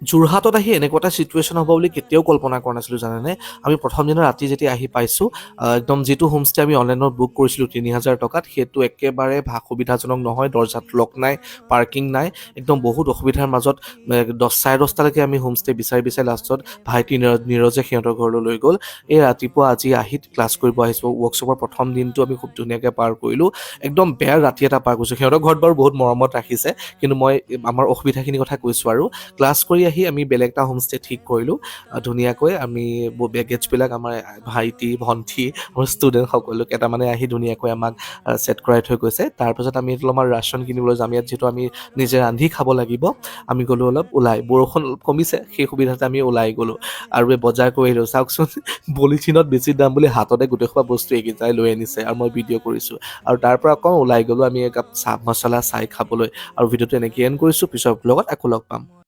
যোৰহাটত আহি এনেকুৱা এটা চিটুৱেশ্যন হ'ব বুলি কেতিয়াও কল্পনা কৰা নাছিলোঁ জানেনে। আমি প্ৰথম দিনা ৰাতি যেতিয়া আহি পাইছোঁ, একদম যিটো হোমষ্টে আমি অনলাইনত বুক কৰিছিলোঁ ৩,০০০ টকাত, সেইটো একেবাৰে সুবিধাজনক নহয়। দৰ্জাত লক নাই, পাৰ্কিং নাই, একদম বহুত অসুবিধাৰ মাজত 10, চাৰে 10টালৈকে আমি হোমষ্টে বিচাৰি বিচাৰি লাষ্টত ভাইটি নীৰজে সিহঁতৰ ঘৰলৈ লৈ গ'ল। এই ৰাতিপুৱা আজি আহি ক্লাছ কৰিব আহিছোঁ। ৱৰ্কশ্বপৰ প্ৰথম দিনটো আমি খুব ধুনীয়াকৈ পাৰ কৰিলোঁ। একদম বেয়া ৰাতি এটা পাৰ কৰিছোঁ। সিহঁতৰ ঘৰত বাৰু বহুত মৰমত ৰাখিছে, কিন্তু মই আমাৰ অসুবিধাখিনিৰ কথা কৈছোঁ। আৰু ক্লাছ কৰি আহি আমি বেলেগ এটা হোমষ্টে ঠিক কৰিলোঁ ধুনীয়াকৈ। আমি বেগেজবিলাক আমাৰ ভাইটি, ভণ্টি আৰু ষ্টুডেণ্ট সকলো কেইটামানে আহি ধুনীয়াকৈ আমাক ছেট কৰাই থৈ গৈছে। তাৰপিছত আমি আমাৰ ৰাচন কিনিবলৈ যাম। ইয়াত যিহেতু আমি নিজে ৰান্ধি খাব লাগিব, আমি গ'লোঁ অলপ ওলাই। বৰষুণ অলপ কমিছে, সেই সুবিধাতে আমি ওলাই গ'লোঁ আৰু বজাৰ কৰি আহিলোঁ। চাওকচোন, পলিথিনত বেছি দাম বুলি হাততে গোটেইসোপা বস্তু এইকেইটাই লৈ আনিছে আৰু মই ভিডিঅ' কৰিছোঁ। আৰু তাৰ পৰা আকৌ ওলাই গ'লোঁ আমি একাপ চাহ মছলা চাই খাবলৈ। আৰু ভিডিঅ'টো এনেকৈ এণ্ড কৰিছোঁ। পিছৰ ব্লগত আকৌ লগ পাম।